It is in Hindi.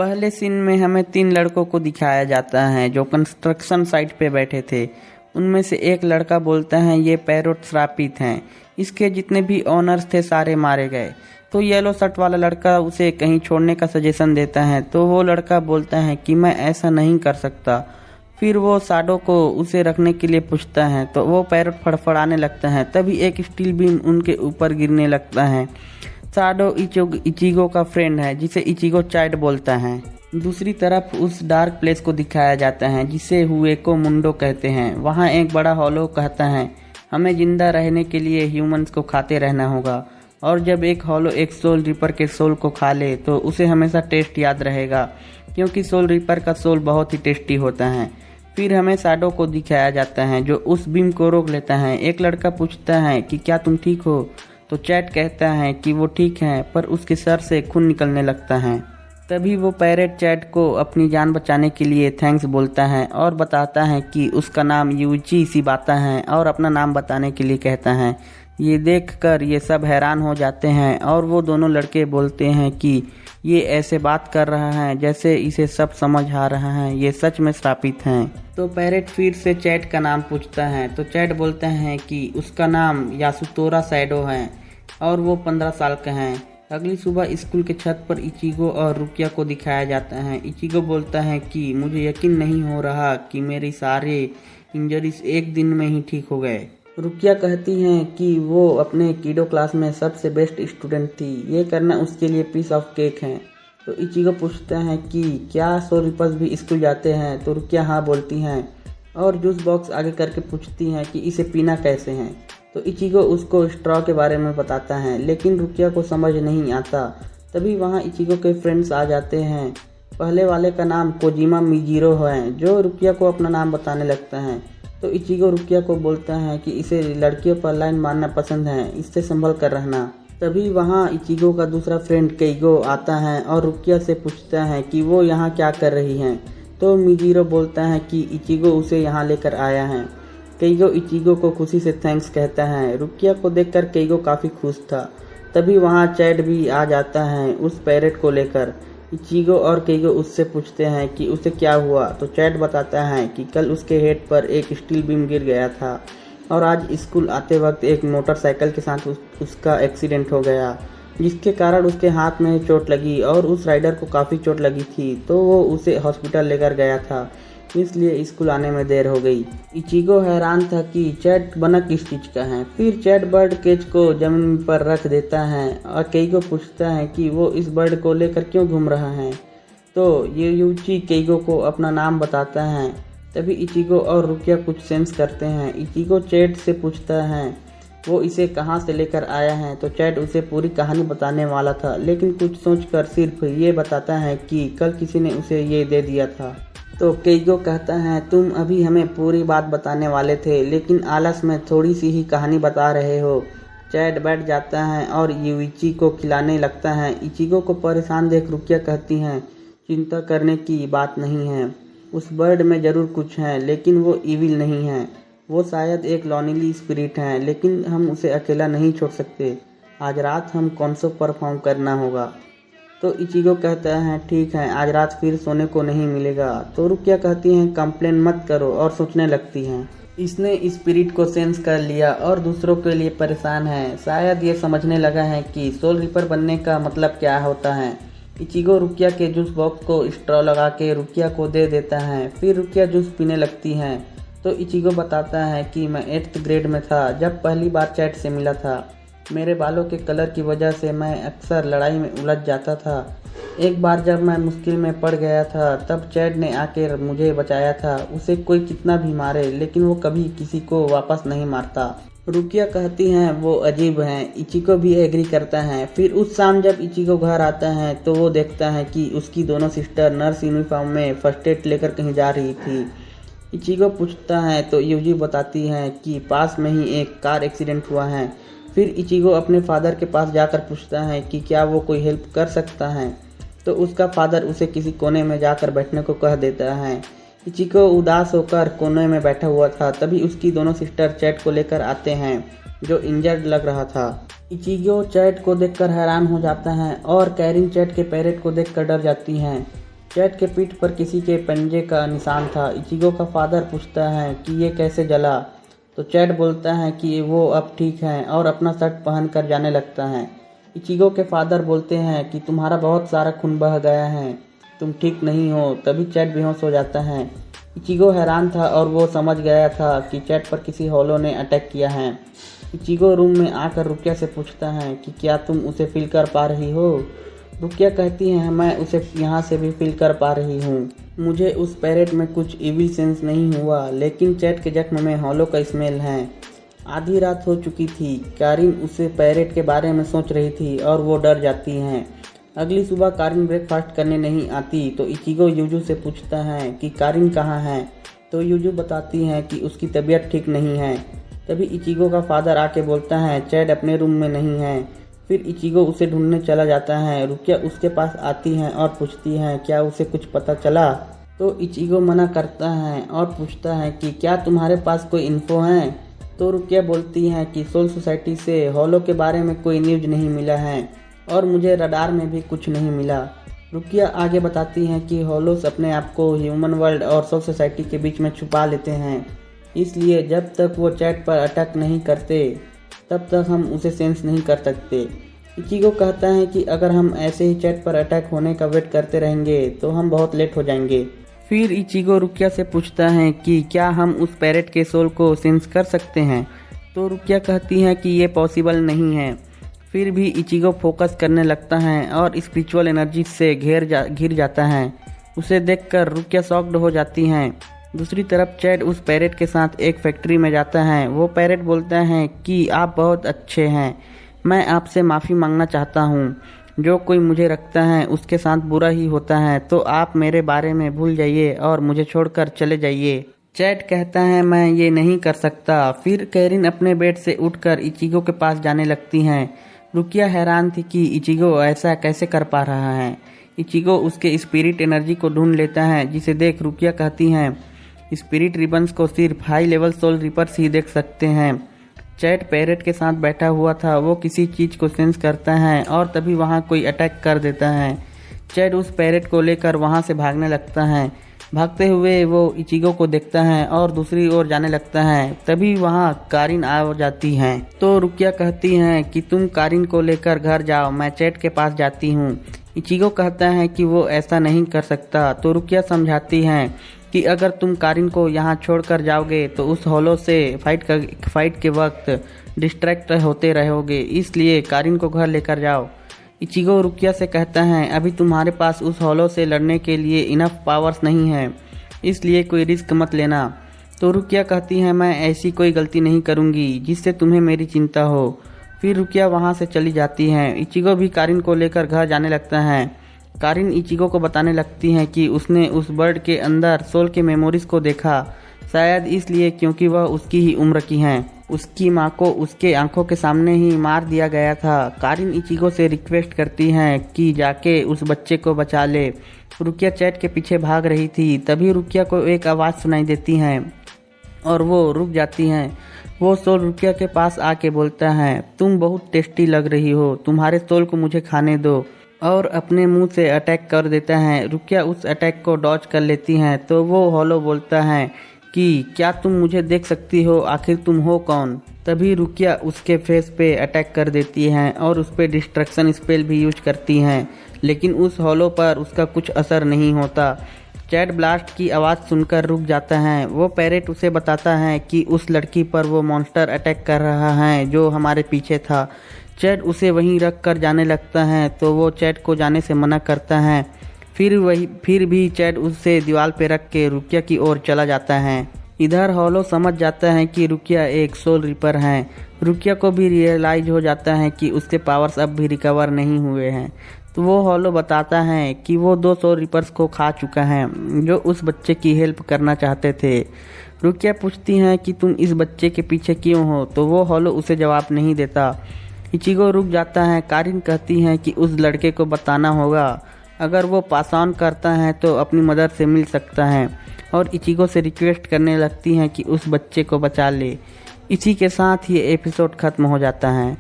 पहले सीन में हमें 3 लड़कों को दिखाया जाता है जो कंस्ट्रक्शन साइट पे बैठे थे। उनमें से एक लड़का बोलता है ये पैरोट श्रापित हैं, इसके जितने भी ओनर्स थे सारे मारे गए। तो येलो शर्ट वाला लड़का उसे कहीं छोड़ने का सजेशन देता है, तो वो लड़का बोलता है कि मैं ऐसा नहीं कर सकता। फिर वो साडो को उसे रखने के लिए पूछता है, तो वो पैरोट फड़फड़ाने लगता है। तभी एक स्टील बीम उनके ऊपर गिरने लगता है। साडो इचिगो का फ्रेंड है जिसे इचिगो चाइल्ड बोलता है। दूसरी तरफ उस डार्क प्लेस को दिखाया जाता है जिसे हुएको मुंडो कहते हैं। वहाँ एक बड़ा हॉलो कहता है हमें जिंदा रहने के लिए ह्यूमंस को खाते रहना होगा, और जब एक हॉलो एक सोल रिपर के सोल को खा ले तो उसे हमेशा टेस्ट याद रहेगा, क्योंकि सोल रिपर का सोल बहुत ही टेस्टी होता है। फिर हमें साडो को दिखाया जाता है जो उस बीम को रोक लेता है। एक लड़का पूछता है कि क्या तुम ठीक हो, तो चैट कहता है कि वो ठीक है, पर उसके सर से खून निकलने लगता है। तभी वो पैरेट चैट को अपनी जान बचाने के लिए थैंक्स बोलता है और बताता है कि उसका नाम यूची शिबाता है, और अपना नाम बताने के लिए कहता है। ये देखकर ये सब हैरान हो जाते हैं और वो दोनों लड़के बोलते हैं कि ये ऐसे बात कर रहा है जैसे इसे सब समझ आ रहा है, ये सच में श्रापित हैं। तो पैरेट फिर से चैट का नाम पूछता है, तो चैट बोलता है कि उसका नाम यासुतोरा सैडो है और वो 15 साल का है। अगली सुबह स्कूल के छत पर इचिगो और रुकिया को दिखाया जाता है। इचिगो बोलता है कि मुझे यकीन नहीं हो रहा कि मेरी सारे इंजरीज एक दिन में ही ठीक हो गए। रुकिया कहती हैं कि वो अपने कीडो क्लास में सबसे बेस्ट स्टूडेंट थी, ये करना उसके लिए पीस ऑफ केक है। तो इचिगो पूछता है कि क्या सोरिपस भी स्कूल जाते हैं, तो रुकिया हाँ बोलती हैं और जूस बॉक्स आगे करके पूछती हैं कि इसे पीना कैसे है। तो इचिगो उसको स्ट्रॉ के बारे में बताता है, लेकिन रुकिया को समझ नहीं आता। तभी वहाँ इचिगो के फ्रेंड्स आ जाते हैं। पहले वाले का नाम कोजिमा मिजीरो है जो रुकिया को अपना नाम बताने लगता है। तो इचिगो रुकिया को बोलता है कि इसे लड़कियों पर लाइन मारना पसंद है, इससे संभल कर रहना। तभी वहाँ इचिगो का दूसरा फ्रेंड केइगो आता है और रुकिया से पूछता है कि वो यहाँ क्या कर रही हैं। तो मिजीरो बोलता है कि इचिगो उसे यहाँ लेकर आया है। केइगो इचिगो को खुशी से थैंक्स कहता है। रुकिया को देखकर केइगो काफ़ी खुश था। तभी वहाँ चैट भी आ जाता है उस पैरेट को लेकर। इचिगो और केइगो उससे पूछते हैं कि उसे क्या हुआ, तो चैट बताता है कि कल उसके हेड पर एक स्टील बीम गिर गया था और आज स्कूल आते वक्त एक मोटरसाइकिल के साथ उसका एक्सीडेंट हो गया, जिसके कारण उसके हाथ में चोट लगी और उस राइडर को काफ़ी चोट लगी थी, तो वो उसे हॉस्पिटल लेकर गया था, इसलिए स्कूल आने में देर हो गई। इचिगो हैरान था कि चैट बना किस चीज का है। फिर चैट बर्ड केज को जमीन पर रख देता है और केइगो पूछता है कि वो इस बर्ड को लेकर क्यों घूम रहा है। तो ये यूची केइगो को अपना नाम बताता है। तभी इचिगो और रुकिया कुछ सेंस करते हैं। इचिगो चैट से पूछता है वो इसे कहाँ से लेकर आया है, तो चैट उसे पूरी कहानी बताने वाला था, लेकिन कुछ सोचकर सिर्फ ये बताता है कि कल किसी ने उसे ये दे दिया था। तो केइगो कहता है तुम अभी हमें पूरी बात बताने वाले थे, लेकिन आलस में थोड़ी सी ही कहानी बता रहे हो। चैट बैठ जाता है और यूइची को खिलाने लगता है। इचिगो को परेशान देख रुकिया कहती हैं चिंता करने की बात नहीं है, उस बर्ड में ज़रूर कुछ है, लेकिन वो इविल नहीं है। वो शायद एक लॉनीली स्पिरिट है, लेकिन हम उसे अकेला नहीं छोड़ सकते। आज रात हम कॉन्सो परफॉर्म करना होगा। तो इचिगो कहता है ठीक है, आज रात फिर सोने को नहीं मिलेगा। तो रुकिया कहती हैं कंप्लेन मत करो और सोचने लगती हैं इसने स्पिरिट को सेंस कर लिया और दूसरों के लिए परेशान है। शायद ये समझने लगा है कि सोल रिपर बनने का मतलब क्या होता है। इचिगो रुकिया के जूस बॉक्स को स्ट्रॉ लगा के रुकिया को दे देता है। फिर रुकिया जूस पीने लगती हैं। तो इचिगो बताता है कि मैं 8th ग्रेड में था जब पहली बार चैट से मिला था। मेरे बालों के कलर की वजह से मैं अक्सर लड़ाई में उलझ जाता था। एक बार जब मैं मुश्किल में पड़ गया था तब चैट ने आकर मुझे बचाया था। उसे कोई कितना भी मारे लेकिन वो कभी किसी को वापस नहीं मारता। रुकिया कहती हैं वो अजीब हैं। इचिगो भी एग्री करता है। फिर उस शाम जब इचिगो घर आता है तो वो देखता है कि उसकी दोनों सिस्टर नर्स यूनिफॉर्म में फर्स्ट एड लेकर कहीं जा रही थी। इचिगो पूछता है तो यूजी बताती है कि पास में ही एक कार एक्सीडेंट हुआ है। फिर इचिगो अपने फादर के पास जाकर पूछता है कि क्या वो कोई हेल्प कर सकता है, तो उसका फादर उसे किसी कोने में जाकर बैठने को कह देता है। इचिगो उदास होकर कोने में बैठा हुआ था। तभी उसकी दोनों सिस्टर चैट को लेकर आते हैं जो इंजर्ड लग रहा था। इचिगो चैट को देखकर हैरान हो जाता है और कैरिंग चैट के पैरेट को देखकर डर जाती हैं। चैट के पीठ पर किसी के पंजे का निशान था। इचिगो का फादर पूछता है कि ये कैसे जला, तो चैट बोलता है कि वो अब ठीक है और अपना शर्ट पहन कर जाने लगता है। इचिगो के फादर बोलते हैं कि तुम्हारा बहुत सारा खून बह गया है, तुम ठीक नहीं हो। तभी चैट बेहोश हो जाता है। इचिगो हैरान था और वो समझ गया था कि चैट पर किसी होलो ने अटैक किया है। इचिगो रूम में आकर रुकिया से पूछता है कि क्या तुम उसे फील कर पा रही हो। रुकिया कहती है मैं उसे यहाँ से भी फील कर पा रही हूँ। मुझे उस पैरेट में कुछ इविल सेंस नहीं हुआ, लेकिन चैट के जख्म में होलो का स्मेल है। आधी रात हो चुकी थी। कारिन उसे पैरेट के बारे में सोच रही थी और वो डर जाती हैं। अगली सुबह कारिन ब्रेकफास्ट करने नहीं आती तो इचिगो यूजू से पूछता है कि कारिन कहाँ है, तो यूजू बताती है कि उसकी तबीयत ठीक नहीं है। तभी इचिगो का फादर आके बोलता है चैट अपने रूम में नहीं है। फिर इचिगो उसे ढूंढने चला जाता है। रुकिया उसके पास आती है और पूछती है क्या उसे कुछ पता चला, तो इचिगो मना करता है और पूछता है कि क्या तुम्हारे पास कोई इन्फो है। तो रुकिया बोलती है कि सोल सोसाइटी से होलो के बारे में कोई न्यूज नहीं मिला है और मुझे रडार में भी कुछ नहीं मिला। रुकिया आगे बताती हैं कि होलोस अपने आप को ह्यूमन वर्ल्ड और सोल सोसाइटी के बीच में छुपा लेते हैं, इसलिए जब तक वो चैट पर अटैक नहीं करते तब तक हम उसे सेंस नहीं कर सकते। इचिगो कहता है कि अगर हम ऐसे ही चैट पर अटैक होने का वेट करते रहेंगे तो हम बहुत लेट हो जाएंगे। फिर इचिगो रुकिया से पूछता है कि क्या हम उस पैरेट के सोल को सेंस कर सकते हैं, तो रुकिया कहती है कि ये पॉसिबल नहीं है। फिर भी इचिगो फोकस करने लगता है और स्पिरिचुअल एनर्जी से घिर जाता है। उसे देखकर रुकिया शॉक्ड हो जाती हैं। दूसरी तरफ चैट उस पैरेट के साथ एक फैक्ट्री में जाता है। वो पैरेट बोलता है कि आप बहुत अच्छे हैं, मैं आपसे माफ़ी मांगना चाहता हूँ। जो कोई मुझे रखता है उसके साथ बुरा ही होता है, तो आप मेरे बारे में भूल जाइए और मुझे छोड़कर चले जाइए। चैट कहता है मैं ये नहीं कर सकता। फिर कैरिन अपने बेड से उठकर इचिगो के पास जाने लगती हैं। रुकिया हैरान थी कि इचिगो ऐसा कैसे कर पा रहा है। इचिगो उसके स्पिरिट एनर्जी को ढूंढ लेता है, जिसे देख रुकिया कहती हैं स्पिरिट रिबन्स को सिर्फ हाई लेवल सोल रिपर्स ही देख सकते हैं। चैट पैरेट के साथ बैठा हुआ था। वो किसी चीज को सेंस करता है और तभी वहाँ कोई अटैक कर देता है। चैट उस पैरेट को लेकर वहाँ से भागने लगता है। भागते हुए वो इचिगो को देखता है और दूसरी ओर जाने लगता है। तभी वहाँ कारिन आ जाती है। तो रुकिया कहती है कि तुम कारिन को लेकर घर जाओ, मैं चैट के पास जाती हूँ। इचिगो कहता है कि वो ऐसा नहीं कर सकता। तो रुकिया समझाती है कि अगर तुम कारिन को यहाँ छोड़कर जाओगे तो उस होलो से फाइट के वक्त डिस्ट्रैक्ट होते रहोगे, इसलिए कारिन को घर लेकर जाओ। इचिगो रुकिया से कहता है अभी तुम्हारे पास उस होलो से लड़ने के लिए इनफ पावर्स नहीं है, इसलिए कोई रिस्क मत लेना। तो रुकिया कहती है मैं ऐसी कोई गलती नहीं करूँगी जिससे तुम्हें मेरी चिंता हो। फिर रुकिया वहाँ से चली जाती है। इचिगो भी कारिन को लेकर घर जाने लगता है। कारिन इचिगो को बताने लगती है कि उसने उस बर्ड के अंदर सोल के मेमोरीज को देखा, शायद इसलिए क्योंकि वह उसकी ही उम्र की हैं। उसकी माँ को उसके आंखों के सामने ही मार दिया गया था। कारिन इचिगो से रिक्वेस्ट करती है कि जाके उस बच्चे को बचा ले। रुकिया चैट के पीछे भाग रही थी। तभी रुकिया को एक आवाज़ सुनाई देती है और वो रुक जाती हैं। वो सोल रुकिया के पास आके बोलता है तुम बहुत टेस्टी लग रही हो, तुम्हारे सोल को मुझे खाने दो, और अपने मुंह से अटैक कर देता है। रुकिया उस अटैक को डॉज कर लेती हैं। तो वो होलो बोलता है कि क्या तुम मुझे देख सकती हो, आखिर तुम हो कौन। तभी रुकिया उसके फेस पे अटैक कर देती हैं और उस पर डिस्ट्रक्शन स्पेल भी यूज करती हैं, लेकिन उस होलो पर उसका कुछ असर नहीं होता। चैट ब्लास्ट की आवाज़ सुनकर रुक जाता है। वो पैरेट उसे बताता है कि उस लड़की पर वो मॉन्स्टर अटैक कर रहा है जो हमारे पीछे था। चैट उसे वहीं रख कर जाने लगता है, तो वो चैट को जाने से मना करता है। फिर भी चैट उसे दीवार पे रख के रुकिया की ओर चला जाता है। इधर होलो समझ जाता है कि रुकिया एक सोल रिपर है। रुकिया को भी रियलाइज हो जाता है कि उसके पावर्स अब भी रिकवर नहीं हुए हैं। तो वो होलो बताता है कि वो 2 सोल रिपर्स को खा चुका है जो उस बच्चे की हेल्प करना चाहते थे। रुकिया पूछती है कि तुम इस बच्चे के पीछे क्यों हो, तो वो होलो उसे जवाब नहीं देता। इचिगो रुक जाता है। कारिन कहती है कि उस लड़के को बताना होगा, अगर वो पास ऑन करता है तो अपनी मदद से मिल सकता है, और इचिगो से रिक्वेस्ट करने लगती हैं कि उस बच्चे को बचा ले। इसी के साथ ये एपिसोड खत्म हो जाता है।